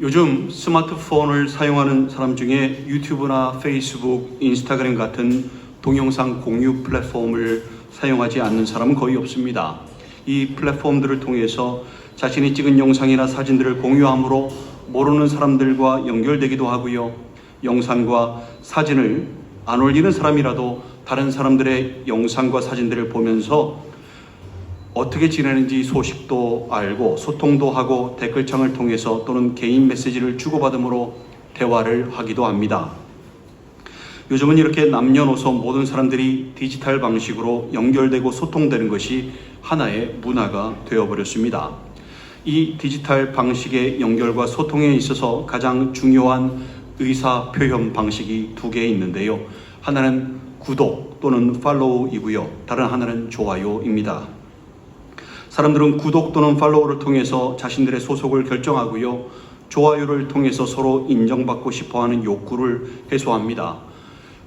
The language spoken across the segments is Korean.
요즘 스마트폰을 사용하는 사람 중에 유튜브나 페이스북, 인스타그램 같은 동영상 공유 플랫폼을 사용하지 않는 사람은 거의 없습니다. 이 플랫폼들을 통해서 자신이 찍은 영상이나 사진들을 공유함으로 모르는 사람들과 연결되기도 하고요. 영상과 사진을 안 올리는 사람이라도 다른 사람들의 영상과 사진들을 보면서 어떻게 지내는지 소식도 알고 소통도 하고 댓글창을 통해서 또는 개인 메시지를 주고받음으로 대화를 하기도 합니다. 요즘은 이렇게 남녀노소 모든 사람들이 디지털 방식으로 연결되고 소통되는 것이 하나의 문화가 되어버렸습니다. 이 디지털 방식의 연결과 소통에 있어서 가장 중요한 의사 표현 방식이 두 개 있는데요. 하나는 구독 또는 팔로우이고요. 다른 하나는 좋아요입니다. 사람들은 구독 또는 팔로우를 통해서 자신들의 소속을 결정하고요. 좋아요를 통해서 서로 인정받고 싶어하는 욕구를 해소합니다.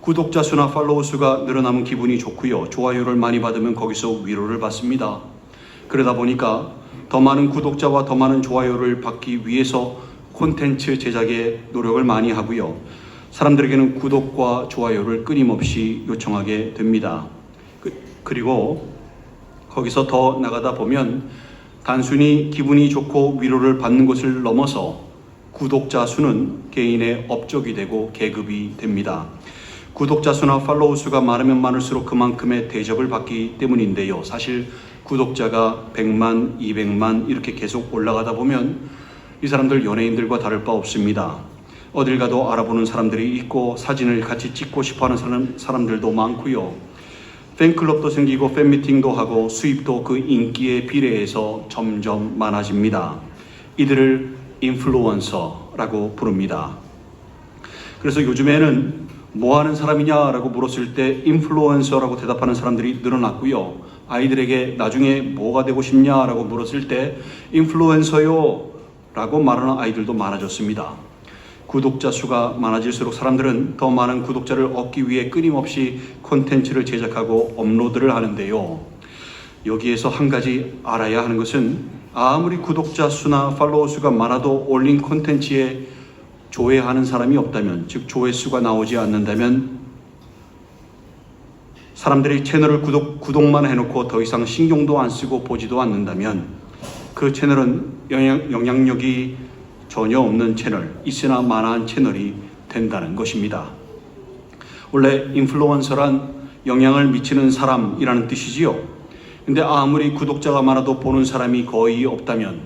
구독자 수나 팔로우 수가 늘어나면 기분이 좋고요. 좋아요를 많이 받으면 거기서 위로를 받습니다. 그러다 보니까 더 많은 구독자와 더 많은 좋아요를 받기 위해서 콘텐츠 제작에 노력을 많이 하고요. 사람들에게는 구독과 좋아요를 끊임없이 요청하게 됩니다. 그리고 거기서 더 나가다 보면 단순히 기분이 좋고 위로를 받는 것을 넘어서 구독자 수는 개인의 업적이 되고 계급이 됩니다. 구독자 수나 팔로우 수가 많으면 많을수록 그만큼의 대접을 받기 때문인데요. 사실 구독자가 100만, 200만 이렇게 계속 올라가다 보면 이 사람들 연예인들과 다를 바 없습니다. 어딜 가도 알아보는 사람들이 있고 사진을 같이 찍고 싶어하는 사람들도 많고요. 팬클럽도 생기고 팬미팅도 하고 수입도 그 인기에 비례해서 점점 많아집니다. 이들을 인플루언서라고 부릅니다. 그래서 요즘에는 뭐 하는 사람이냐라고 물었을 때 인플루언서라고 대답하는 사람들이 늘어났고요. 아이들에게 나중에 뭐가 되고 싶냐라고 물었을 때 인플루언서요 라고 말하는 아이들도 많아졌습니다. 구독자 수가 많아질수록 사람들은 더 많은 구독자를 얻기 위해 끊임없이 콘텐츠를 제작하고 업로드를 하는데요. 여기에서 한 가지 알아야 하는 것은 아무리 구독자 수나 팔로워 수가 많아도 올린 콘텐츠에 조회하는 사람이 없다면, 즉 조회수가 나오지 않는다면 사람들이 채널을 구독만 해놓고 더 이상 신경도 안 쓰고 보지도 않는다면 그 채널은 영향력이 전혀 없는 채널, 있으나 마나한 채널이 된다는 것입니다. 원래 인플루언서란 영향을 미치는 사람이라는 뜻이지요. 근데 아무리 구독자가 많아도 보는 사람이 거의 없다면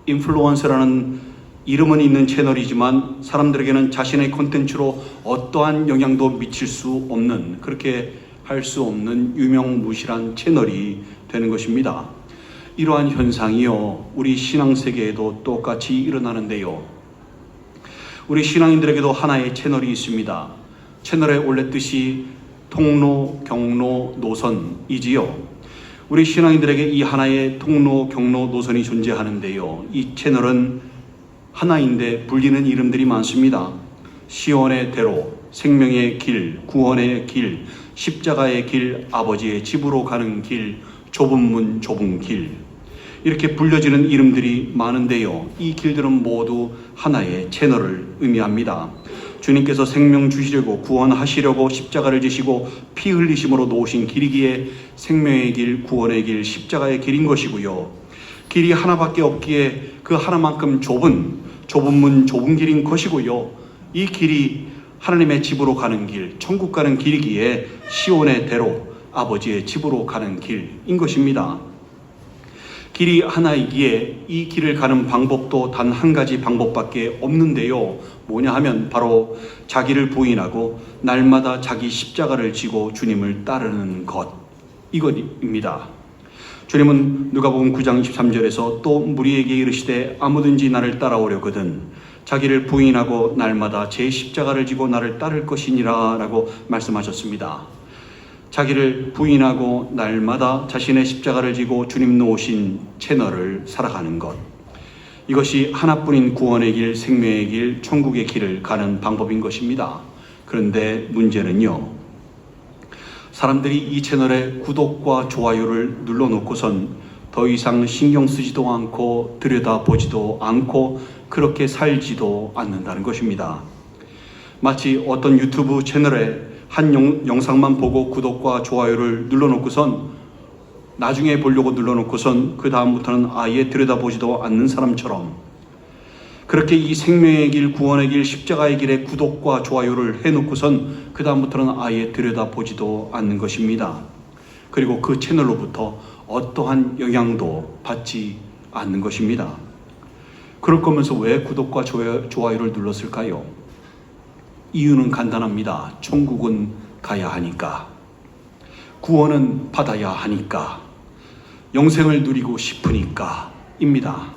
인플루언서라는 이름은 있는 채널이지만 사람들에게는 자신의 콘텐츠로 어떠한 영향도 미칠 수 없는, 그렇게 할 수 없는 유명무실한 채널이 되는 것입니다. 이러한 현상이요, 우리 신앙세계에도 똑같이 일어나는데요. 우리 신앙인들에게도 하나의 채널이 있습니다. 채널의 원래 뜻이 통로, 경로, 노선이지요. 우리 신앙인들에게 이 하나의 통로, 경로, 노선이 존재하는데요. 이 채널은 하나인데 불리는 이름들이 많습니다. 시온의 대로, 생명의 길, 구원의 길, 십자가의 길, 아버지의 집으로 가는 길, 좁은 문, 좁은 길, 이렇게 불려지는 이름들이 많은데요. 이 길들은 모두 하나의 채널을 의미합니다. 주님께서 생명 주시려고 구원하시려고 십자가를 지시고 피 흘리심으로 놓으신 길이기에 생명의 길, 구원의 길, 십자가의 길인 것이고요. 길이 하나밖에 없기에 그 하나만큼 좁은 문, 좁은 길인 것이고요. 이 길이 하나님의 집으로 가는 길, 천국 가는 길이기에 시온의 대로, 아버지의 집으로 가는 길인 것입니다. 길이 하나이기에 이 길을 가는 방법도 단 한 가지 방법밖에 없는데요. 뭐냐 하면 바로 자기를 부인하고 날마다 자기 십자가를 지고 주님을 따르는 것, 이것입니다. 주님은 누가복음 9장 23절에서 또 무리에게 이르시되 아무든지 나를 따라오려거든 자기를 부인하고 날마다 제 십자가를 지고 나를 따를 것이니라 라고 말씀하셨습니다. 자기를 부인하고 날마다 자신의 십자가를 지고 주님 놓으신 채널을 살아가는 것, 이것이 하나뿐인 구원의 길, 생명의 길, 천국의 길을 가는 방법인 것입니다. 그런데 문제는요, 사람들이 이 채널에 구독과 좋아요를 눌러놓고선 더 이상 신경 쓰지도 않고 들여다보지도 않고 그렇게 살지도 않는다는 것입니다. 마치 어떤 유튜브 채널에 한 영상만 보고 구독과 좋아요를 눌러놓고선 나중에 보려고 눌러놓고선 그 다음부터는 아예 들여다보지도 않는 사람처럼 그렇게 이 생명의 길, 구원의 길, 십자가의 길에 구독과 좋아요를 해놓고선 그 다음부터는 아예 들여다보지도 않는 것입니다. 그리고 그 채널로부터 어떠한 영향도 받지 않는 것입니다. 그럴 거면서 왜 구독과 좋아요를 눌렀을까요? 이유는 간단합니다. 천국은 가야 하니까. 구원은 받아야 하니까. 영생을 누리고 싶으니까입니다.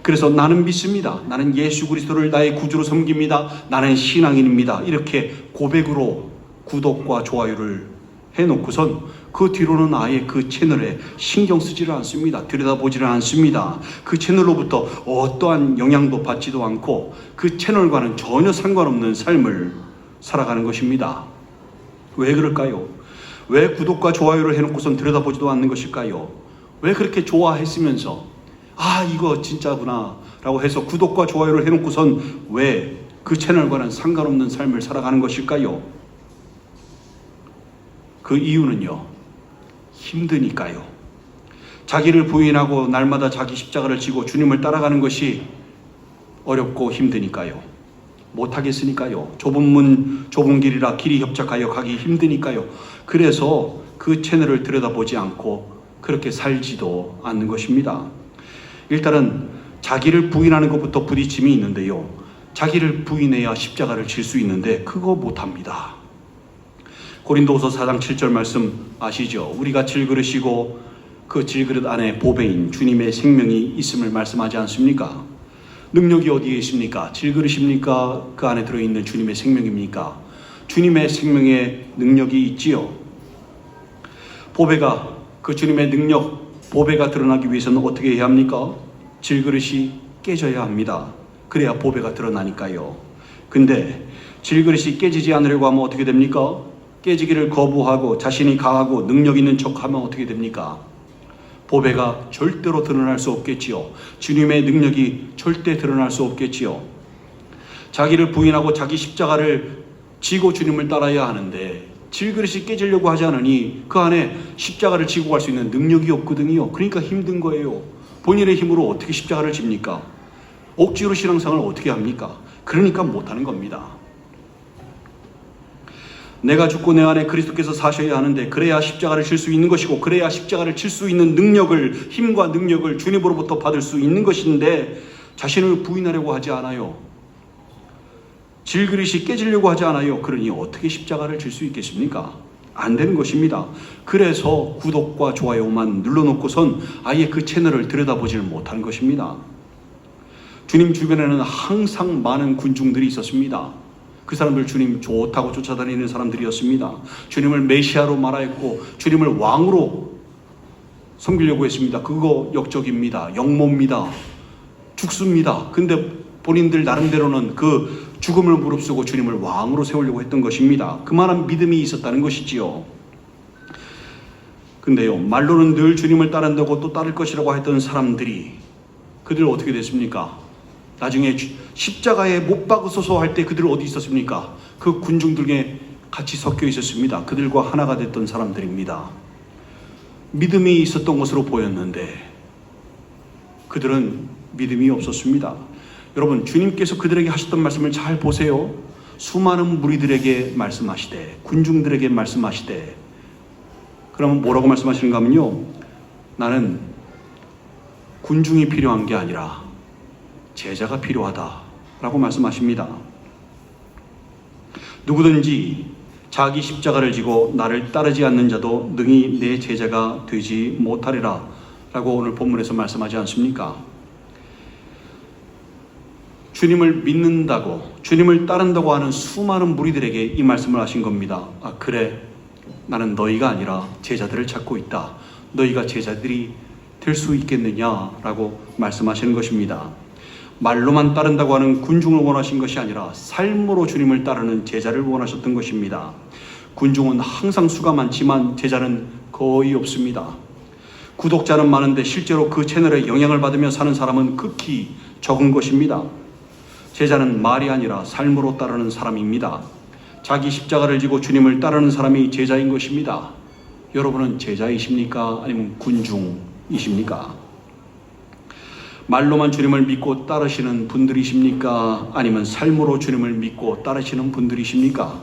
그래서 나는 믿습니다. 나는 예수 그리스도를 나의 구주로 섬깁니다. 나는 신앙인입니다. 이렇게 고백으로 구독과 좋아요를 해놓고선 그 뒤로는 아예 그 채널에 신경 쓰지를 않습니다. 들여다보지를 않습니다. 그 채널로부터 어떠한 영향도 받지도 않고 그 채널과는 전혀 상관없는 삶을 살아가는 것입니다. 왜 그럴까요? 왜 구독과 좋아요를 해놓고선 들여다보지도 않는 것일까요? 왜 그렇게 좋아했으면서 이거 진짜구나 라고 해서 구독과 좋아요를 해놓고선 왜 그 채널과는 상관없는 삶을 살아가는 것일까요? 그 이유는요, 힘드니까요. 자기를 부인하고 날마다 자기 십자가를 지고 주님을 따라가는 것이 어렵고 힘드니까요. 못하겠으니까요. 좁은 문 좁은 길이라 길이 협착하여 가기 힘드니까요. 그래서 그 채널을 들여다보지 않고 그렇게 살지도 않는 것입니다. 일단은 자기를 부인하는 것부터 부딪힘이 있는데요. 자기를 부인해야 십자가를 질 수 있는데 그거 못합니다. 고린도후서 4장 7절 말씀 아시죠? 우리가 질그릇이고 그 질그릇 안에 보배인 주님의 생명이 있음을 말씀하지 않습니까? 능력이 어디에 있습니까? 질그릇입니까? 그 안에 들어있는 주님의 생명입니까? 주님의 생명에 능력이 있지요. 보배가, 그 주님의 능력, 보배가 드러나기 위해서는 어떻게 해야 합니까? 질그릇이 깨져야 합니다. 그래야 보배가 드러나니까요. 근데 질그릇이 깨지지 않으려고 하면 어떻게 됩니까? 깨지기를 거부하고 자신이 강하고 능력 있는 척하면 어떻게 됩니까? 보배가 절대로 드러날 수 없겠지요. 주님의 능력이 절대 드러날 수 없겠지요. 자기를 부인하고 자기 십자가를 지고 주님을 따라야 하는데 질그릇이 깨지려고 하지 않으니 그 안에 십자가를 지고 갈 수 있는 능력이 없거든요. 그러니까 힘든 거예요. 본인의 힘으로 어떻게 십자가를 집니까? 억지로 신앙생활을 어떻게 합니까? 그러니까 못하는 겁니다. 내가 죽고 내 안에 그리스도께서 사셔야 하는데 그래야 십자가를 질 수 있는 것이고 그래야 십자가를 칠 수 있는 능력을, 힘과 능력을 주님으로부터 받을 수 있는 것인데 자신을 부인하려고 하지 않아요. 질그릇이 깨지려고 하지 않아요. 그러니 어떻게 십자가를 질 수 있겠습니까? 안 되는 것입니다. 그래서 구독과 좋아요만 눌러놓고선 아예 그 채널을 들여다보지를 못하는 것입니다. 주님 주변에는 항상 많은 군중들이 있었습니다. 그 사람들 주님 좋다고 쫓아다니는 사람들이었습니다. 주님을 메시아로 말하였고 주님을 왕으로 섬기려고 했습니다. 그거 역적입니다. 역모입니다. 죽습니다. 근데 본인들 나름대로는 그 죽음을 무릅쓰고 주님을 왕으로 세우려고 했던 것입니다. 그만한 믿음이 있었다는 것이지요. 근데요, 말로는 늘 주님을 따른다고 또 따를 것이라고 했던 사람들이 그들 어떻게 됐습니까? 나중에 십자가에 못 박으소서 할 때 그들 어디 있었습니까? 그 군중들에 같이 섞여 있었습니다. 그들과 하나가 됐던 사람들입니다. 믿음이 있었던 것으로 보였는데 그들은 믿음이 없었습니다. 여러분, 주님께서 그들에게 하셨던 말씀을 잘 보세요. 수많은 무리들에게 말씀하시되, 군중들에게 말씀하시되, 그러면 뭐라고 말씀하시는가 하면요, 나는 군중이 필요한 게 아니라 제자가 필요하다라고 말씀하십니다. 누구든지 자기 십자가를 지고 나를 따르지 않는 자도 능히 내 제자가 되지 못하리라 라고 오늘 본문에서 말씀하지 않습니까? 주님을 믿는다고, 주님을 따른다고 하는 수많은 무리들에게 이 말씀을 하신 겁니다. 그래, 나는 너희가 아니라 제자들을 찾고 있다. 너희가 제자들이 될 수 있겠느냐라고 말씀하시는 것입니다. 말로만 따른다고 하는 군중을 원하신 것이 아니라 삶으로 주님을 따르는 제자를 원하셨던 것입니다. 군중은 항상 수가 많지만 제자는 거의 없습니다. 구독자는 많은데 실제로 그 채널에 영향을 받으며 사는 사람은 극히 적은 것입니다. 제자는 말이 아니라 삶으로 따르는 사람입니다. 자기 십자가를 지고 주님을 따르는 사람이 제자인 것입니다. 여러분은 제자이십니까? 아니면 군중이십니까? 말로만 주님을 믿고 따르시는 분들이십니까? 아니면 삶으로 주님을 믿고 따르시는 분들이십니까?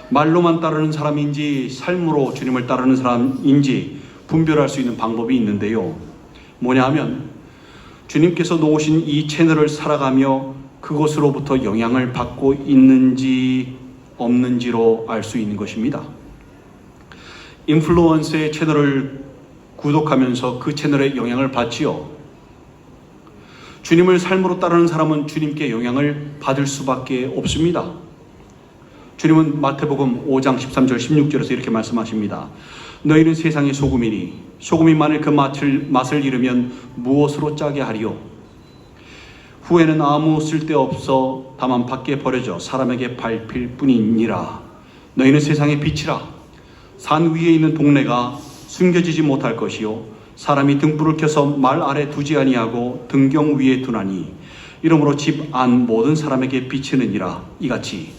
말로만 따르는 사람인지 삶으로 주님을 따르는 사람인지 분별할 수 있는 방법이 있는데요. 뭐냐 하면 주님께서 놓으신 이 채널을 살아가며 그것으로부터 영향을 받고 있는지 없는지로 알 수 있는 것입니다. 인플루언서의 채널을 구독하면서 그 채널에 영향을 받지요. 주님을 삶으로 따르는 사람은 주님께 영향을 받을 수밖에 없습니다. 주님은 마태복음 5장 13절 16절에서 이렇게 말씀하십니다. 너희는 세상의 소금이니 소금이 만일 그 맛을 잃으면 무엇으로 짜게 하리요? 후에는 아무 쓸데없어 다만 밖에 버려져 사람에게 밟힐 뿐이니라. 너희는 세상의 빛이라. 산 위에 있는 동네가 숨겨지지 못할 것이요 사람이 등불을 켜서 말 아래 두지 아니하고 등경 위에 두나니 이러므로 집 안 모든 사람에게 비치느니라. 이같이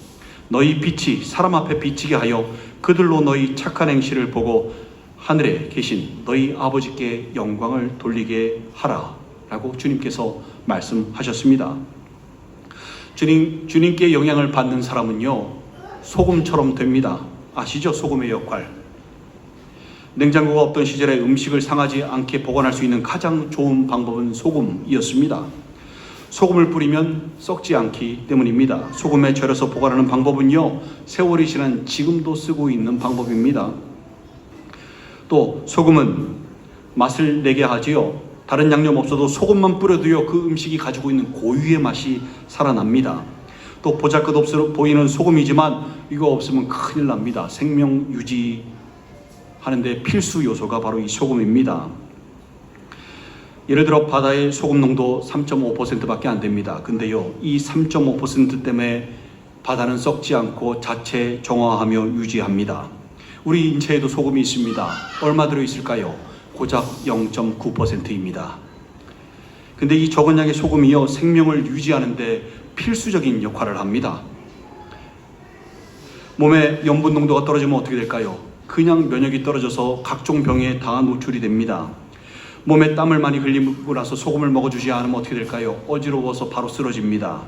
너희 빛이 사람 앞에 비치게 하여 그들로 너희 착한 행실을 보고 하늘에 계신 너희 아버지께 영광을 돌리게 하라 라고 주님께서 말씀하셨습니다. 주님께 영향을 받는 사람은요 소금처럼 됩니다. 아시죠? 소금의 역할. 냉장고가 없던 시절에 음식을 상하지 않게 보관할 수 있는 가장 좋은 방법은 소금이었습니다. 소금을 뿌리면 썩지 않기 때문입니다. 소금에 절여서 보관하는 방법은요 세월이 지난 지금도 쓰고 있는 방법입니다. 또 소금은 맛을 내게 하지요. 다른 양념 없어도 소금만 뿌려도요 그 음식이 가지고 있는 고유의 맛이 살아납니다. 또 보잘것없어 보이는 소금이지만 이거 없으면 큰일 납니다. 생명 유지하는데 필수 요소가 바로 이 소금입니다. 예를 들어 바다의 소금 농도 3.5%밖에 안 됩니다. 근데요 이 3.5% 때문에 바다는 썩지 않고 자체 정화하며 유지합니다. 우리 인체에도 소금이 있습니다. 얼마 들어있을까요? 고작 0.9%입니다. 근데 이 적은 양의 소금이요 생명을 유지하는데 필수적인 역할을 합니다. 몸에 염분 농도가 떨어지면 어떻게 될까요? 그냥 면역이 떨어져서 각종 병에 다 노출이 됩니다. 몸에 땀을 많이 흘리고 나서 소금을 먹어주지 않으면 어떻게 될까요? 어지러워서 바로 쓰러집니다.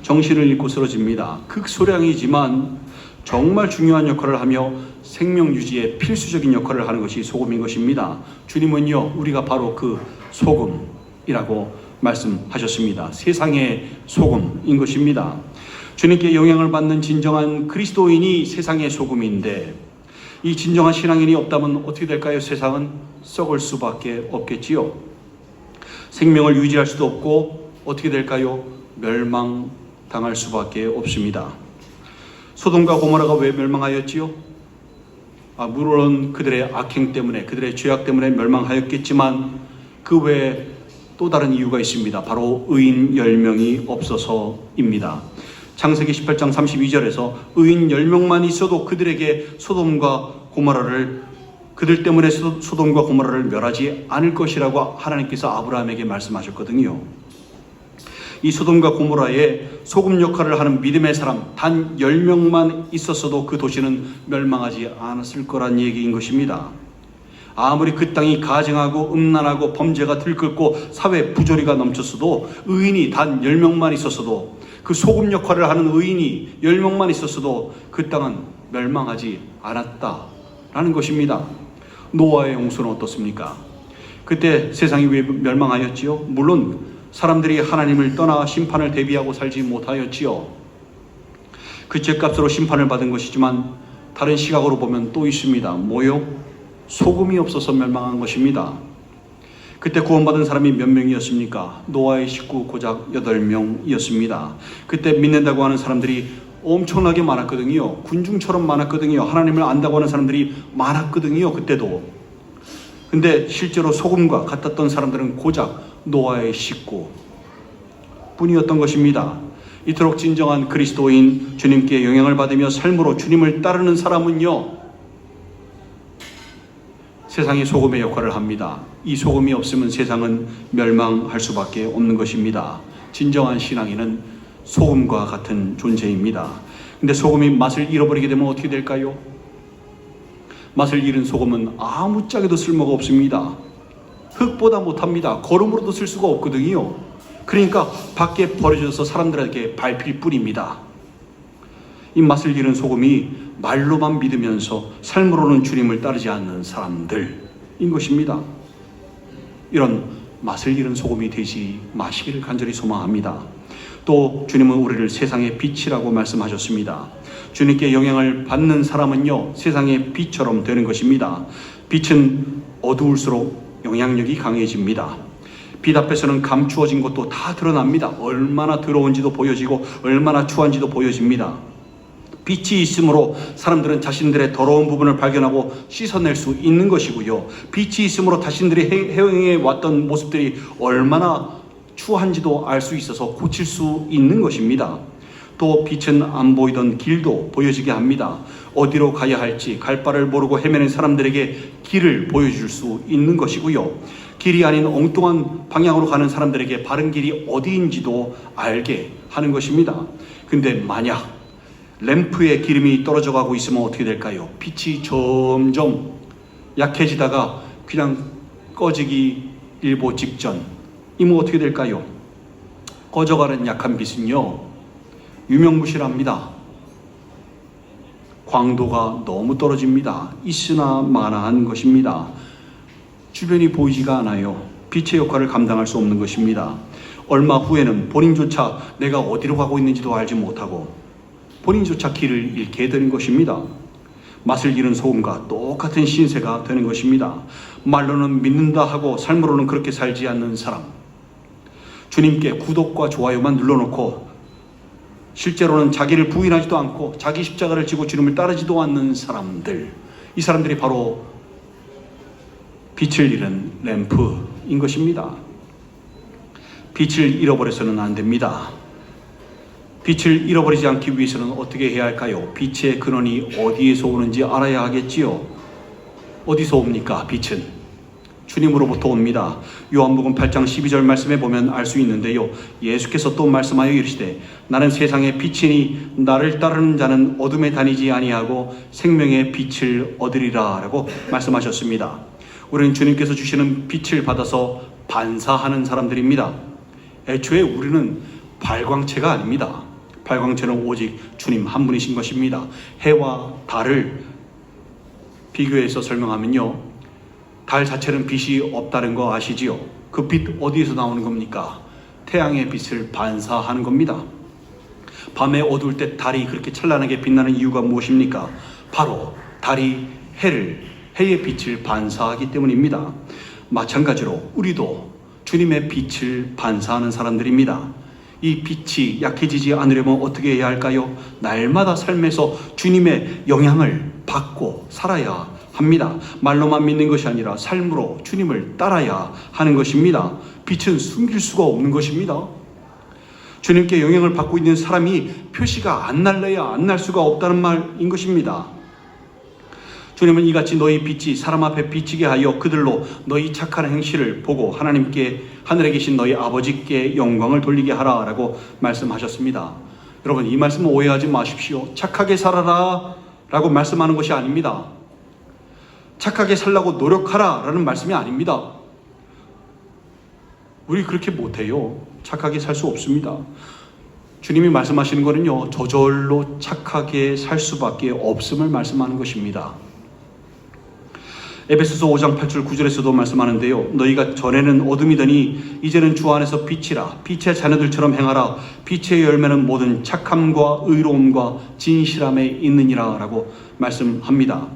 정신을 잃고 쓰러집니다. 극소량이지만 정말 중요한 역할을 하며 생명 유지에 필수적인 역할을 하는 것이 소금인 것입니다. 주님은요 우리가 바로 그 소금이라고 말씀하셨습니다. 세상의 소금인 것입니다. 주님께 영향을 받는 진정한 그리스도인이 세상의 소금인데 이 진정한 신앙인이 없다면 어떻게 될까요? 세상은 썩을 수밖에 없겠지요. 생명을 유지할 수도 없고 어떻게 될까요? 멸망당할 수밖에 없습니다. 소돔과 고모라가 왜 멸망하였지요? 물론 그들의 악행 때문에 그들의 죄악 때문에 멸망하였겠지만 그 외에 또 다른 이유가 있습니다. 바로 의인 10명이 없어서입니다. 창세기 18장 32절에서 의인 10명만 있어도 그들에게 그들 때문에 소돔과 고모라를 멸하지 않을 것이라고 하나님께서 아브라함에게 말씀하셨거든요. 이 소돔과 고모라의 소금 역할을 하는 믿음의 사람 단 10명만 있었어도 그 도시는 멸망하지 않았을 거란 얘기인 것입니다. 아무리 그 땅이 가증하고 음란하고 범죄가 들끓고 사회 부조리가 넘쳤어도 의인이 단 10명만 있었어도 그 소금 역할을 하는 의인이 10명만 있었어도 그 땅은 멸망하지 않았다라는 것입니다. 노아의 홍수는 어떻습니까? 그때 세상이 왜 멸망하였지요? 물론 사람들이 하나님을 떠나 심판을 대비하고 살지 못하였지요. 그 죄값으로 심판을 받은 것이지만 다른 시각으로 보면 또 있습니다. 뭐요? 소금이 없어서 멸망한 것입니다. 그때 구원받은 사람이 몇 명이었습니까? 노아의 식구 고작 8명이었습니다. 그때 믿는다고 하는 사람들이 엄청나게 많았거든요. 군중처럼 많았거든요. 하나님을 안다고 하는 사람들이 많았거든요. 그때도. 근데 실제로 소금과 같았던 사람들은 고작 노아의 식구 뿐이었던 것입니다. 이토록 진정한 그리스도인, 주님께 영향을 받으며 삶으로 주님을 따르는 사람은요, 세상의 소금의 역할을 합니다. 이 소금이 없으면 세상은 멸망할 수밖에 없는 것입니다. 진정한 신앙인은 소금과 같은 존재입니다. 근데 소금이 맛을 잃어버리게 되면 어떻게 될까요? 맛을 잃은 소금은 아무짝에도 쓸모가 없습니다. 흙보다 못합니다. 거름으로도 쓸 수가 없거든요. 그러니까 밖에 버려져서 사람들에게 밟힐 뿐입니다. 이 맛을 잃은 소금이 말로만 믿으면서 삶으로는 주님을 따르지 않는 사람들인 것입니다. 이런 맛을 잃은 소금이 되지 마시기를 간절히 소망합니다. 또 주님은 우리를 세상의 빛이라고 말씀하셨습니다. 주님께 영향을 받는 사람은요, 세상의 빛처럼 되는 것입니다. 빛은 어두울수록 영향력이 강해집니다. 빛 앞에서는 감추어진 것도 다 드러납니다. 얼마나 더러운지도 보여지고 얼마나 추한지도 보여집니다. 빛이 있으므로 사람들은 자신들의 더러운 부분을 발견하고 씻어낼 수 있는 것이고요. 빛이 있으므로 자신들이 행해 왔던 모습들이 얼마나 추한지도 알 수 있어서 고칠 수 있는 것입니다. 또 빛은 안 보이던 길도 보여지게 합니다. 어디로 가야 할지 갈 바를 모르고 헤매는 사람들에게 길을 보여줄 수 있는 것이고요. 길이 아닌 엉뚱한 방향으로 가는 사람들에게 바른 길이 어디인지도 알게 하는 것입니다. 근데 만약 램프에 기름이 떨어져 가고 있으면 어떻게 될까요? 빛이 점점 약해지다가 그냥 꺼지기 일보 직전, 이면 어떻게 될까요? 꺼져가는 약한 빛은요, 유명무실합니다. 광도가 너무 떨어집니다. 있으나 마나한 것입니다. 주변이 보이지가 않아요. 빛의 역할을 감당할 수 없는 것입니다. 얼마 후에는 본인조차 내가 어디로 가고 있는지도 알지 못하고 본인조차 길을 잃게 되는 것입니다. 맛을 잃은 소금과 똑같은 신세가 되는 것입니다. 말로는 믿는다 하고 삶으로는 그렇게 살지 않는 사람, 주님께 구독과 좋아요만 눌러놓고 실제로는 자기를 부인하지도 않고 자기 십자가를 지고 주님을 따르지도 않는 사람들, 이 사람들이 바로 빛을 잃은 램프인 것입니다. 빛을 잃어버려서는 안 됩니다. 빛을 잃어버리지 않기 위해서는 어떻게 해야 할까요? 빛의 근원이 어디에서 오는지 알아야 하겠지요. 어디서 옵니까? 빛은 주님으로부터 옵니다. 요한복음 8장 12절 말씀에 보면 알 수 있는데요, 예수께서 또 말씀하여 이르시되 나는 세상의 빛이니 나를 따르는 자는 어둠에 다니지 아니하고 생명의 빛을 얻으리라 라고 말씀하셨습니다. 우리는 주님께서 주시는 빛을 받아서 반사하는 사람들입니다. 애초에 우리는 발광체가 아닙니다. 발광체는 오직 주님 한 분이신 것입니다. 해와 달을 비교해서 설명하면요, 달 자체는 빛이 없다는 거 아시지요? 그 빛 어디에서 나오는 겁니까? 태양의 빛을 반사하는 겁니다. 밤에 어두울 때 달이 그렇게 찬란하게 빛나는 이유가 무엇입니까? 바로 달이 해의 빛을 반사하기 때문입니다. 마찬가지로 우리도 주님의 빛을 반사하는 사람들입니다. 이 빛이 약해지지 않으려면 어떻게 해야 할까요? 날마다 삶에서 주님의 영향을 받고 살아야 합니다. 말로만 믿는 것이 아니라 삶으로 주님을 따라야 하는 것입니다. 빛은 숨길 수가 없는 것입니다. 주님께 영향을 받고 있는 사람이 표시가 안 날래야 안 날 수가 없다는 말인 것입니다. 주님은 이같이 너희 빛이 사람 앞에 비치게 하여 그들로 너희 착한 행실을 보고 하늘에 계신 너희 아버지께 영광을 돌리게 하라 라고 말씀하셨습니다. 여러분, 이 말씀은 오해하지 마십시오. 착하게 살아라 라고 말씀하는 것이 아닙니다. 착하게 살라고 노력하라 라는 말씀이 아닙니다. 우리 그렇게 못해요. 착하게 살 수 없습니다. 주님이 말씀하시는 거는요, 저절로 착하게 살 수밖에 없음을 말씀하는 것입니다. 에베소서 5장 8절 9절에서도 말씀하는데요, 너희가 전에는 어둠이더니 이제는 주 안에서 빛이라. 빛의 자녀들처럼 행하라. 빛의 열매는 모든 착함과 의로움과 진실함에 있느니라 라고 말씀합니다.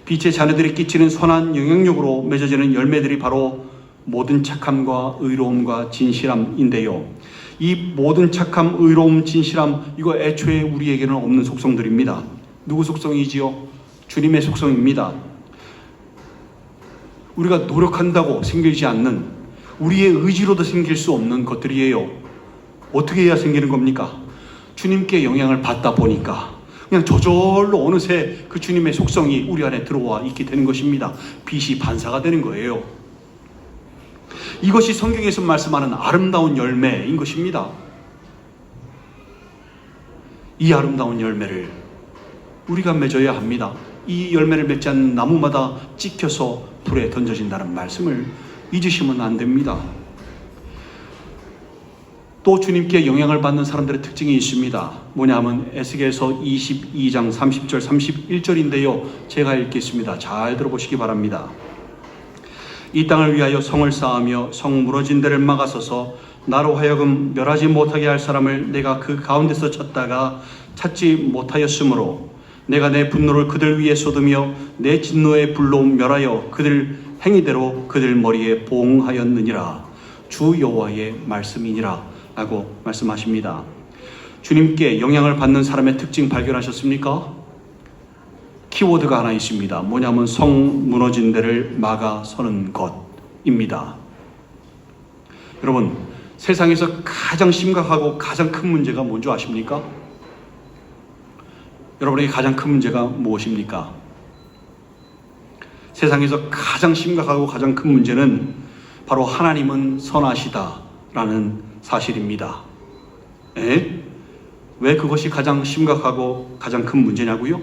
빛의 자녀들이 끼치는 선한 영향력으로 맺어지는 열매들이 바로 모든 착함과 의로움과 진실함인데요, 이 모든 착함, 의로움, 진실함, 이거 애초에 우리에게는 없는 속성들입니다. 누구 속성이지요? 주님의 속성입니다. 우리가 노력한다고 생기지 않는, 우리의 의지로도 생길 수 없는 것들이에요. 어떻게 해야 생기는 겁니까? 주님께 영향을 받다 보니까, 그냥 저절로 어느새 그 주님의 속성이 우리 안에 들어와 있게 되는 것입니다. 빛이 반사가 되는 거예요. 이것이 성경에서 말씀하는 아름다운 열매인 것입니다. 이 아름다운 열매를 우리가 맺어야 합니다. 이 열매를 맺지 않는 나무마다 찍혀서 불에 던져진다는 말씀을 잊으시면 안 됩니다. 또 주님께 영향을 받는 사람들의 특징이 있습니다. 뭐냐면 에스겔서 22장 30절 31절인데요. 제가 읽겠습니다. 잘 들어보시기 바랍니다. 이 땅을 위하여 성을 쌓으며 성 무너진 데를 막아서서 나로 하여금 멸하지 못하게 할 사람을 내가 그 가운데서 찾다가 찾지 못하였으므로 내가 내 분노를 그들 위에 쏟으며 내 진노의 불로 멸하여 그들 행위대로 그들 머리에 보응하였느니라. 주 여호와의 말씀이니라 라고 말씀하십니다. 주님께 영향을 받는 사람의 특징 발견하셨습니까? 키워드가 하나 있습니다. 뭐냐면 성 무너진 데를 막아서는 것입니다. 여러분, 세상에서 가장 심각하고 가장 큰 문제가 뭔지 아십니까? 여러분에게 가장 큰 문제가 무엇입니까? 세상에서 가장 심각하고 가장 큰 문제는 바로 하나님은 선하시다라는 사실입니다. 왜 그것이 가장 심각하고 가장 큰 문제냐고요?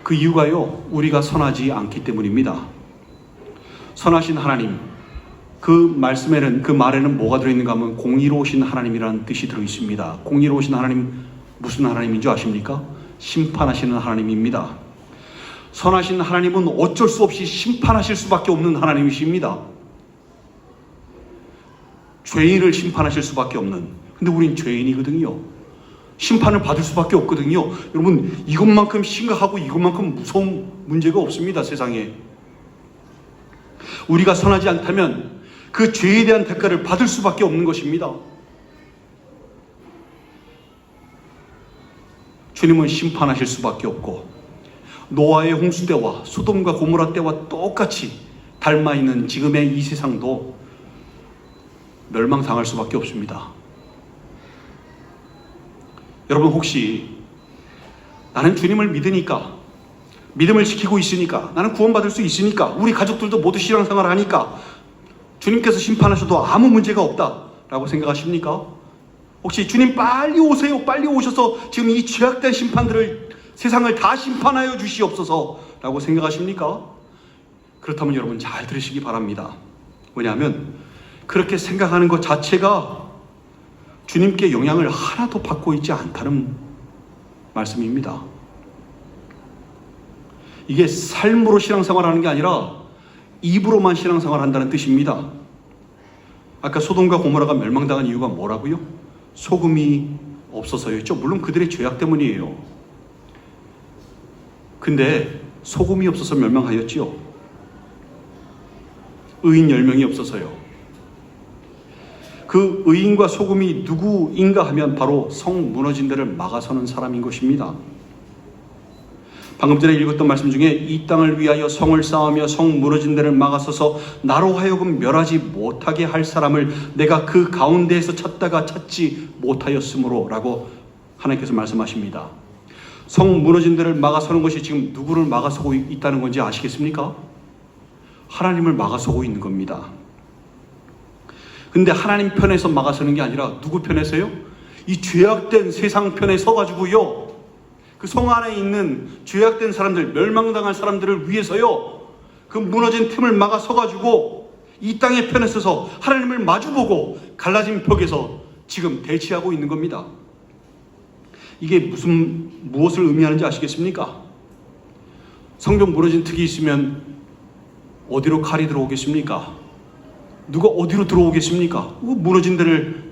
그 이유가요, 우리가 선하지 않기 때문입니다. 선하신 하나님, 그 말씀에는, 그 말에는 뭐가 들어있는가 하면 공의로우신 하나님이라는 뜻이 들어있습니다. 공의로우신 하나님, 무슨 하나님인 줄 아십니까? 심판하시는 하나님입니다. 선하신 하나님은 어쩔 수 없이 심판하실 수밖에 없는 하나님이십니다. 죄인을 심판하실 수밖에 없는, 근데 우린 죄인이거든요. 심판을 받을 수밖에 없거든요. 여러분, 이것만큼 심각하고 이것만큼 무서운 문제가 없습니다, 세상에. 우리가 선하지 않다면 그 죄에 대한 대가를 받을 수밖에 없는 것입니다. 주님은 심판하실 수밖에 없고, 노아의 홍수 때와 소돔과 고모라 때와 똑같이 닮아있는 지금의 이 세상도 멸망당할 수밖에 없습니다. 여러분, 혹시 나는 주님을 믿으니까, 믿음을 지키고 있으니까, 나는 구원받을 수 있으니까, 우리 가족들도 모두 신앙생활을 하니까 주님께서 심판하셔도 아무 문제가 없다라고 생각하십니까? 혹시 주님 빨리 오세요, 빨리 오셔서 지금 이 죄악된 심판들을, 세상을 다 심판하여 주시옵소서 라고 생각하십니까? 그렇다면 여러분 잘 들으시기 바랍니다. 왜냐하면 그렇게 생각하는 것 자체가 주님께 영향을 하나도 받고 있지 않다는 말씀입니다. 이게 삶으로 신앙생활하는 게 아니라 입으로만 신앙생활한다는 뜻입니다. 아까 소돔과 고모라가 멸망당한 이유가 뭐라고요? 소금이 없어서였죠. 물론 그들의 죄악 때문이에요. 근데 소금이 없어서 멸망하였지요. 의인 10명이 없어서요. 그 의인과 소금이 누구인가 하면 바로 성 무너진 데를 막아서는 사람인 것입니다. 방금 전에 읽었던 말씀 중에 이 땅을 위하여 성을 쌓으며 성 무너진 데를 막아서서 나로 하여금 멸하지 못하게 할 사람을 내가 그 가운데에서 찾다가 찾지 못하였으므로 라고 하나님께서 말씀하십니다. 성 무너진 데를 막아서는 것이 지금 누구를 막아서고 있다는 건지 아시겠습니까? 하나님을 막아서고 있는 겁니다. 근데 하나님 편에서 막아서는 게 아니라 누구 편에서요? 이 죄악된 세상 편에 서가지고요, 그 성 안에 있는 죄악된 사람들, 멸망당한 사람들을 위해서요, 그 무너진 틈을 막아 서가지고 이 땅의 편에 서서 하나님을 마주보고 갈라진 벽에서 지금 대치하고 있는 겁니다. 이게 무엇을 의미하는지 아시겠습니까? 성벽 무너진 틈이 있으면 어디로 칼이 들어오겠습니까? 누가 어디로 들어오겠습니까? 무너진 데를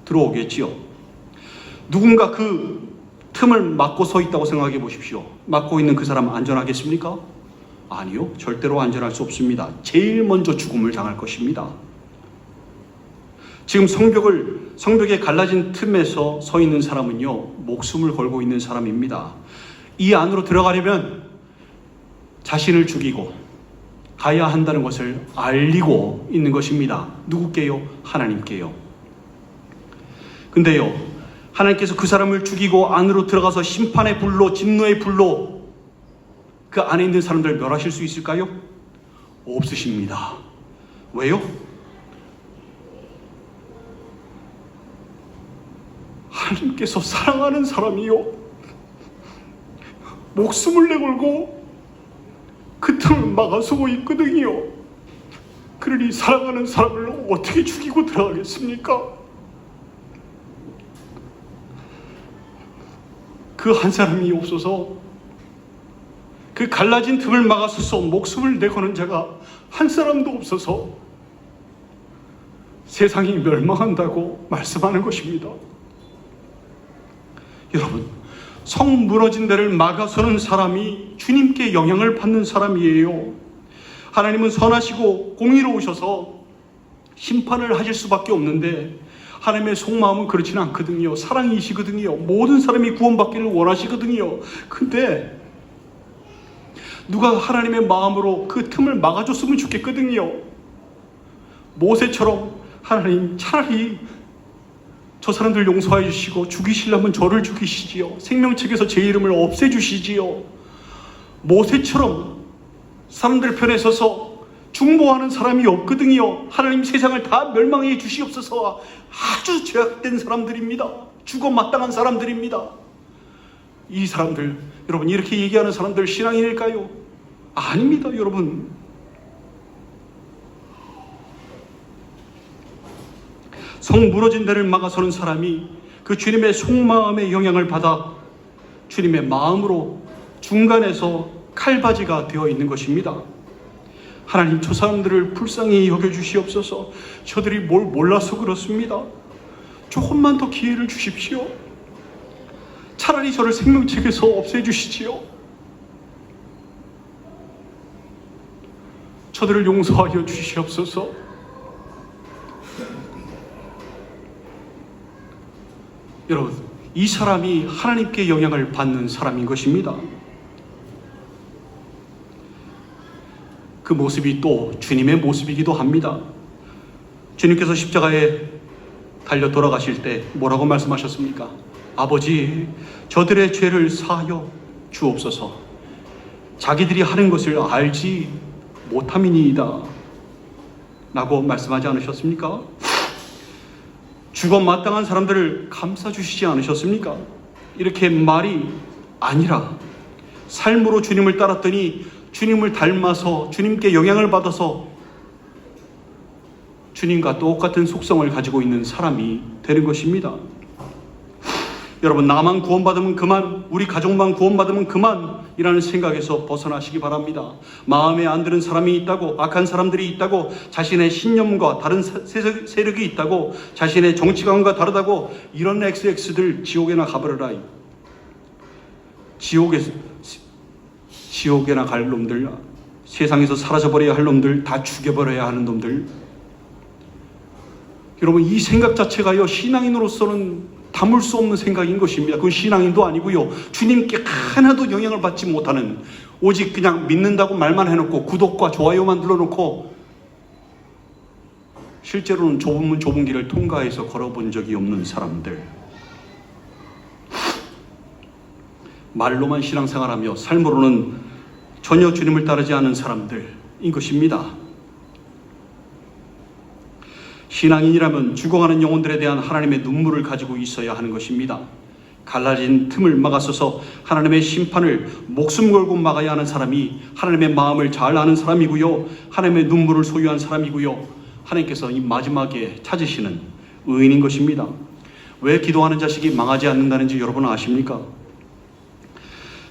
들어오겠지요. 누군가 그 틈을 막고 서 있다고 생각해 보십시오. 막고 있는 그 사람 안전하겠습니까? 아니요, 절대로 안전할 수 없습니다. 제일 먼저 죽음을 당할 것입니다. 지금 성벽에 갈라진 틈에서 서 있는 사람은요, 목숨을 걸고 있는 사람입니다. 이 안으로 들어가려면 자신을 죽이고 가야 한다는 것을 알리고 있는 것입니다. 누구께요? 하나님께요. 근데요, 하나님께서 그 사람을 죽이고 안으로 들어가서 심판의 불로, 진노의 불로 그 안에 있는 사람들을 멸하실 수 있을까요? 없으십니다. 왜요? 하나님께서 사랑하는 사람이요, 목숨을 내걸고 그 틈을 막아서고 있거든요. 그러니 사랑하는 사람을 어떻게 죽이고 들어가겠습니까? 그 한 사람이 없어서, 그 갈라진 틈을 막아서서 목숨을 내거는 자가 한 사람도 없어서 세상이 멸망한다고 말씀하는 것입니다. 여러분, 성 무너진 데를 막아서는 사람이 주님께 영향을 받는 사람이에요. 하나님은 선하시고 공의로우셔서 심판을 하실 수밖에 없는데 하나님의 속마음은 그렇지는 않거든요. 사랑이시거든요. 모든 사람이 구원받기를 원하시거든요. 근데 누가 하나님의 마음으로 그 틈을 막아줬으면 좋겠거든요. 모세처럼 하나님, 차라리 저 사람들 용서해 주시고 죽이시려면 저를 죽이시지요. 생명책에서 제 이름을 없애주시지요. 모세처럼 사람들 편에 서서 중보하는 사람이 없거든요. 하나님, 세상을 다 멸망해 주시옵소서. 아주 죄악된 사람들입니다. 죽어 마땅한 사람들입니다. 이 사람들, 여러분, 이렇게 얘기하는 사람들 신앙인일까요? 아닙니다, 여러분. 성 무너진 데를 막아서는 사람이 그 주님의 속마음의 영향을 받아 주님의 마음으로 중간에서 칼바지가 되어 있는 것입니다. 하나님, 저 사람들을 불쌍히 여겨주시옵소서. 저들이 뭘 몰라서 그렇습니다. 조금만 더 기회를 주십시오. 차라리 저를 생명책에서 없애주시지요. 저들을 용서하여 주시옵소서. 여러분, 이 사람이 하나님께 영향을 받는 사람인 것입니다. 그 모습이 또 주님의 모습이기도 합니다. 주님께서 십자가에 달려 돌아가실 때 뭐라고 말씀하셨습니까? 아버지, 저들의 죄를 사하여 주옵소서. 자기들이 하는 것을 알지 못함이니이다 라고 말씀하지 않으셨습니까? 죽어 마땅한 사람들을 감싸주시지 않으셨습니까? 이렇게 말이 아니라 삶으로 주님을 따랐더니 주님을 닮아서 주님께 영향을 받아서 주님과 똑같은 속성을 가지고 있는 사람이 되는 것입니다. 여러분, 나만 구원받으면 그만, 우리 가족만 구원받으면 그만이라는 생각에서 벗어나시기 바랍니다. 마음에 안 드는 사람이 있다고, 악한 사람들이 있다고, 자신의 신념과 다른 세력이 있다고, 자신의 정치관과 다르다고, 이런 XX들 지옥에나 가버려라. 지옥에나 갈 놈들, 세상에서 사라져버려야 할 놈들, 다 죽여버려야 하는 놈들. 여러분, 이 생각 자체가요, 신앙인으로서는 담을 수 없는 생각인 것입니다. 그건 신앙인도 아니고요, 주님께 하나도 영향을 받지 못하는, 오직 그냥 믿는다고 말만 해놓고 구독과 좋아요만 눌러놓고 실제로는 좁은 길을 통과해서 걸어본 적이 없는 사람들, 말로만 신앙생활하며 삶으로는 전혀 주님을 따르지 않은 사람들인 것입니다. 신앙인이라면 죽어가는 영혼들에 대한 하나님의 눈물을 가지고 있어야 하는 것입니다. 갈라진 틈을 막아서서 하나님의 심판을 목숨 걸고 막아야 하는 사람이 하나님의 마음을 잘 아는 사람이고요, 하나님의 눈물을 소유한 사람이고요, 하나님께서 이 마지막에 찾으시는 의인인 것입니다. 왜 기도하는 자식이 망하지 않는다는지 여러분은 아십니까?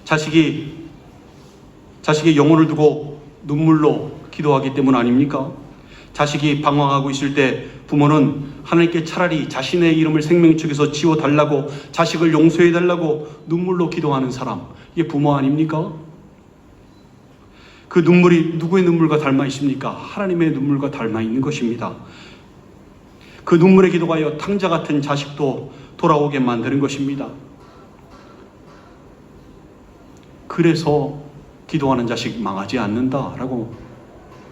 자식이 영혼을 두고 눈물로 기도하기 때문 아닙니까? 자식이 방황하고 있을 때 부모는 하나님께 차라리 자신의 이름을 생명책에서 지워달라고, 자식을 용서해달라고 눈물로 기도하는 사람, 이게 부모 아닙니까? 그 눈물이 누구의 눈물과 닮아 있습니까? 하나님의 눈물과 닮아 있는 것입니다. 그 눈물의 기도가 탕자 같은 자식도 돌아오게 만드는 것입니다. 그래서 기도하는 자식 망하지 않는다라고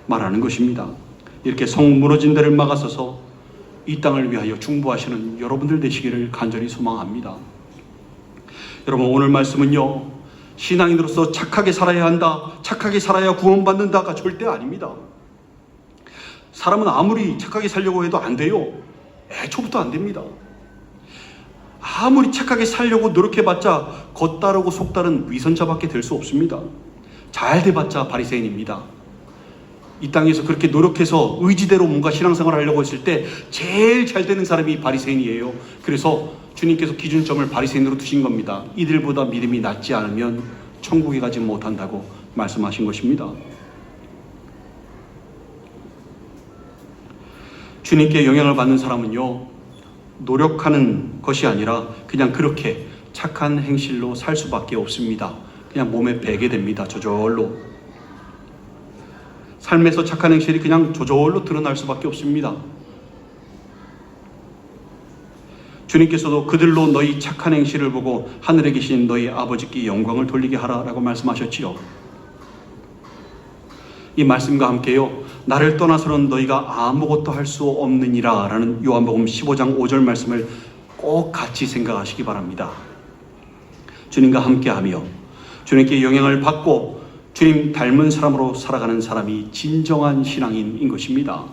말하는 것입니다. 이렇게 성 무너진 데를 막아서서 이 땅을 위하여 중보하시는 여러분들 되시기를 간절히 소망합니다. 여러분, 오늘 말씀은요, 신앙인으로서 착하게 살아야 한다, 착하게 살아야 구원받는다가 절대 아닙니다. 사람은 아무리 착하게 살려고 해도 안 돼요. 애초부터 안 됩니다. 아무리 착하게 살려고 노력해봤자 겉다르고 속다른 위선자밖에 될 수 없습니다. 잘 돼봤자 바리새인입니다. 이 땅에서 그렇게 노력해서 의지대로 뭔가 신앙생활을 하려고 했을 때 제일 잘 되는 사람이 바리새인이에요. 그래서 주님께서 기준점을 바리새인으로 두신 겁니다. 이들보다 믿음이 낮지 않으면 천국에 가지 못한다고 말씀하신 것입니다. 주님께 영향을 받는 사람은요, 노력하는 것이 아니라 그냥 그렇게 착한 행실로 살 수밖에 없습니다. 그냥 몸에 배게 됩니다. 저절로. 삶에서 착한 행실이 그냥 저절로 드러날 수밖에 없습니다. 주님께서도 그들로 너희 착한 행실을 보고 하늘에 계신 너희 아버지께 영광을 돌리게 하라라고 말씀하셨지요. 이 말씀과 함께요, 나를 떠나서는 너희가 아무것도 할 수 없느니라 라는 요한복음 15장 5절 말씀을 꼭 같이 생각하시기 바랍니다. 주님과 함께하며 주님께 영향을 받고 주님 닮은 사람으로 살아가는 사람이 진정한 신앙인인 것입니다.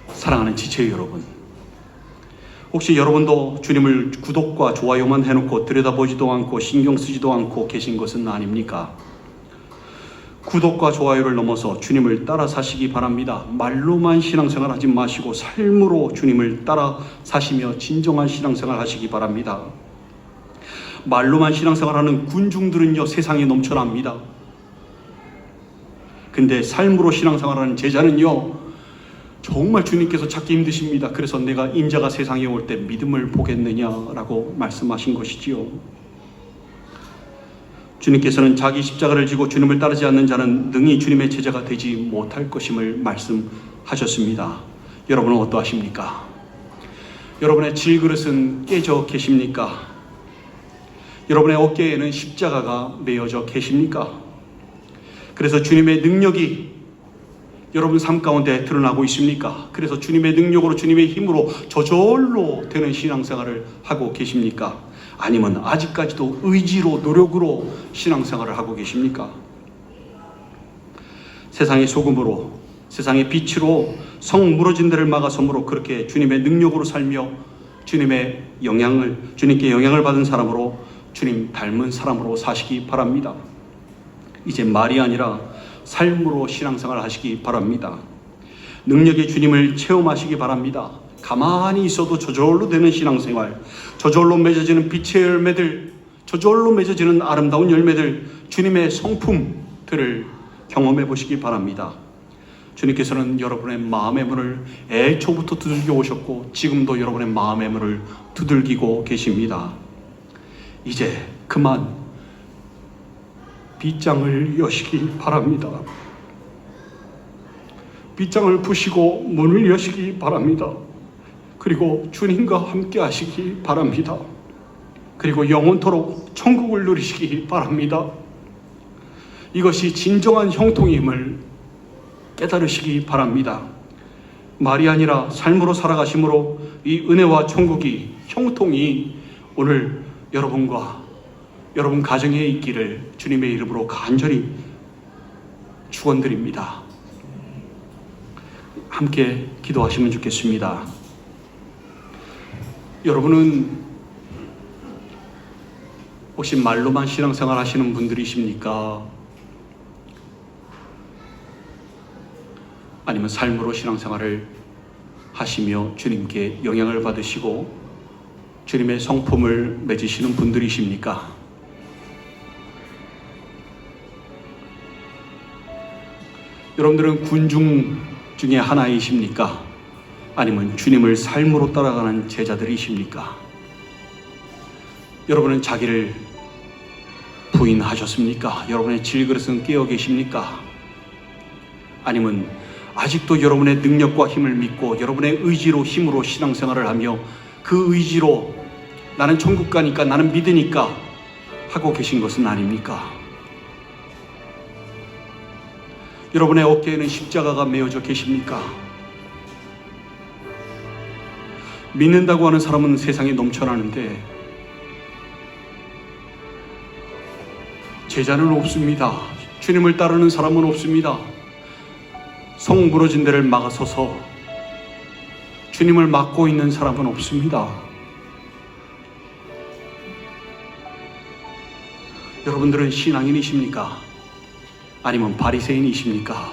사랑하는 지체 여러분, 혹시 여러분도 주님을 구독과 좋아요만 해놓고 들여다보지도 않고 신경 쓰지도 않고 계신 것은 아닙니까? 구독과 좋아요를 넘어서 주님을 따라 사시기 바랍니다. 말로만 신앙생활 하지 마시고 삶으로 주님을 따라 사시며 진정한 신앙생활 하시기 바랍니다. 말로만 신앙생활하는 군중들은요, 세상에 넘쳐납니다. 근데 삶으로 신앙생활하는 제자는요, 정말 주님께서 찾기 힘드십니다. 그래서 내가 인자가 세상에 올 때 믿음을 보겠느냐라고 말씀하신 것이지요. 주님께서는 자기 십자가를 지고 주님을 따르지 않는 자는 능히 주님의 제자가 되지 못할 것임을 말씀하셨습니다. 여러분은 어떠하십니까? 여러분의 질그릇은 깨져 계십니까? 여러분의 어깨에는 십자가가 메어져 계십니까? 그래서 주님의 능력이 여러분 삶 가운데 드러나고 있습니까? 그래서 주님의 능력으로 주님의 힘으로 저절로 되는 신앙생활을 하고 계십니까? 아니면 아직까지도 의지로 노력으로 신앙생활을 하고 계십니까? 세상의 소금으로 세상의 빛으로 성 무너진 데를 막아섬으로 그렇게 주님의 능력으로 살며 주님께 영향을 받은 사람으로 주님 닮은 사람으로 사시기 바랍니다. 이제 말이 아니라 삶으로 신앙생활 하시기 바랍니다. 능력의 주님을 체험하시기 바랍니다. 가만히 있어도 저절로 되는 신앙생활, 저절로 맺어지는 빛의 열매들, 저절로 맺어지는 아름다운 열매들, 주님의 성품들을 경험해 보시기 바랍니다. 주님께서는 여러분의 마음의 문을 애초부터 두들겨 오셨고 지금도 여러분의 마음의 문을 두들기고 계십니다. 이제 그만 빗장을 여시기 바랍니다. 빗장을 푸시고 문을 여시기 바랍니다. 그리고 주님과 함께 하시기 바랍니다. 그리고 영원토록 천국을 누리시기 바랍니다. 이것이 진정한 형통임을 깨달으시기 바랍니다. 말이 아니라 삶으로 살아가심으로 이 은혜와 천국이, 형통이 오늘 여러분과 여러분 가정에 있기를 주님의 이름으로 간절히 축원드립니다. 함께 기도하시면 좋겠습니다. 여러분은 혹시 말로만 신앙생활 하시는 분들이십니까? 아니면 삶으로 신앙생활을 하시며 주님께 영향을 받으시고 주님의 성품을 맺으시는 분들이십니까? 여러분들은 군중 중에 하나이십니까? 아니면 주님을 삶으로 따라가는 제자들이십니까? 여러분은 자기를 부인하셨습니까? 여러분의 질그릇은 깨어 계십니까? 아니면 아직도 여러분의 능력과 힘을 믿고 여러분의 의지로 힘으로 신앙생활을 하며 그 의지로 나는 천국 가니까 나는 믿으니까 하고 계신 것은 아닙니까? 여러분의 어깨에는 십자가가 메어져 계십니까? 믿는다고 하는 사람은 세상에 넘쳐나는데 제자는 없습니다. 주님을 따르는 사람은 없습니다. 성 무너진 데를 막아서서 주님을 막고 있는 사람은 없습니다. 여러분들은 신앙인이십니까? 아니면 바리새인이십니까?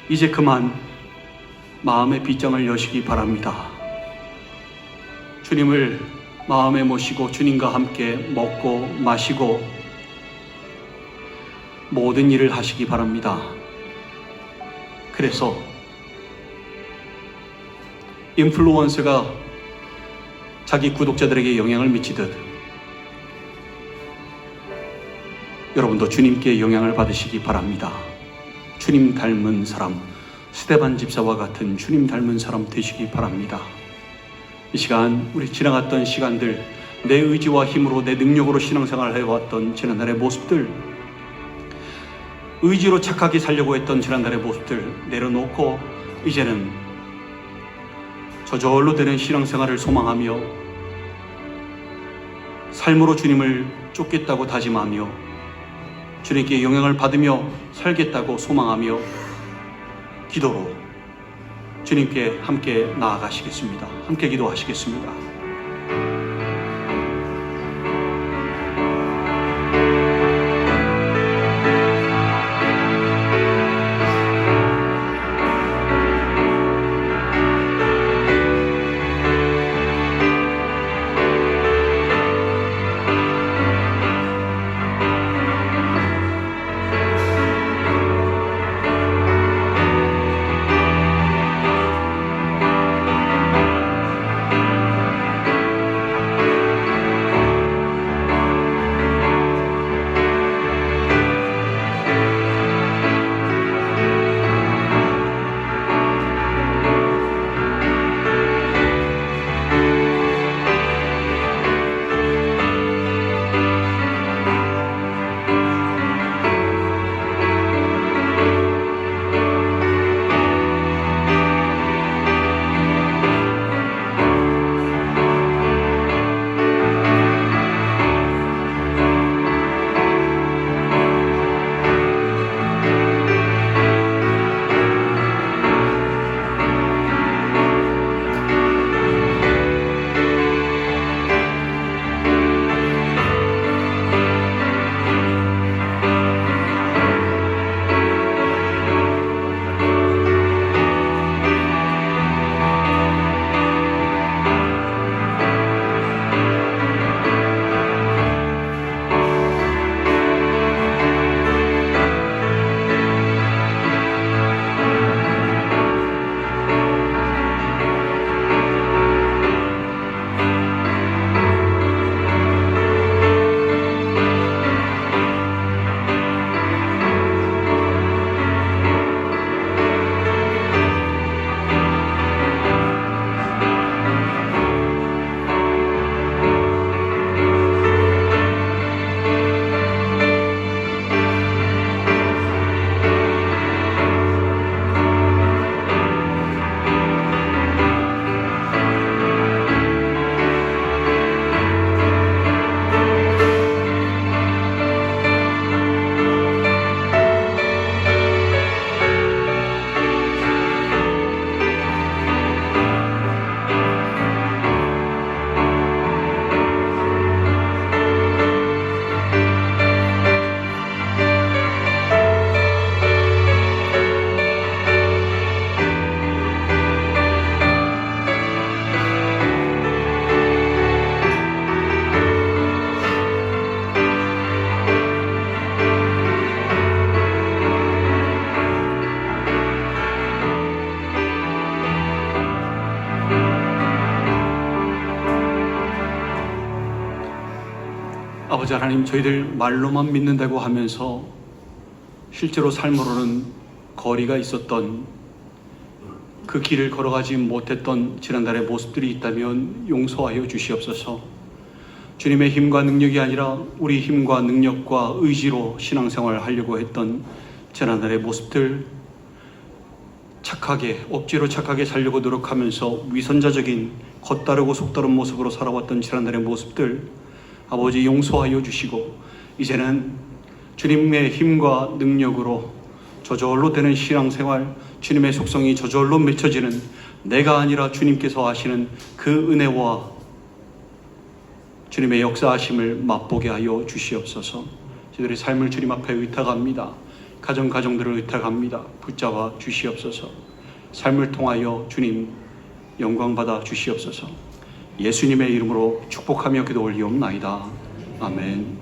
이제 그만 마음의 빗장을 여시기 바랍니다. 주님을 마음에 모시고 주님과 함께 먹고 마시고 모든 일을 하시기 바랍니다. 그래서 인플루언서가 자기 구독자들에게 영향을 미치듯 여러분도 주님께 영향을 받으시기 바랍니다. 주님 닮은 사람, 스데반 집사와 같은 주님 닮은 사람 되시기 바랍니다. 이 시간 우리 지나갔던 시간들, 내 의지와 힘으로 내 능력으로 신앙생활을 해왔던 지난날의 모습들, 의지로 착하게 살려고 했던 지난날의 모습들 내려놓고 이제는 저절로 되는 신앙생활을 소망하며 삶으로 주님을 쫓겠다고 다짐하며 주님께 영향을 받으며 살겠다고 소망하며 기도로 주님께 함께 나아가시겠습니다. 함께 기도하시겠습니다. 아버지 하나님, 저희들 말로만 믿는다고 하면서 실제로 삶으로는 거리가 있었던 그 길을 걸어가지 못했던 지난달의 모습들이 있다면 용서하여 주시옵소서. 주님의 힘과 능력이 아니라 우리 힘과 능력과 의지로 신앙생활을 하려고 했던 지난달의 모습들, 착하게, 억지로 착하게 살려고 노력하면서 위선자적인 겉다르고 속다른 모습으로 살아왔던 지난날의 모습들 아버지 용서하여 주시고 이제는 주님의 힘과 능력으로 저절로 되는 신앙생활, 주님의 속성이 저절로 맺혀지는 내가 아니라 주님께서 하시는 그 은혜와 주님의 역사하심을 맛보게 하여 주시옵소서. 저희들의 삶을 주님 앞에 의탁합니다. 가정들을 의탁합니다. 붙잡아 주시옵소서. 삶을 통하여 주님 영광받아 주시옵소서. 예수님의 이름으로 축복하며 기도 올리옵나이다. 아멘.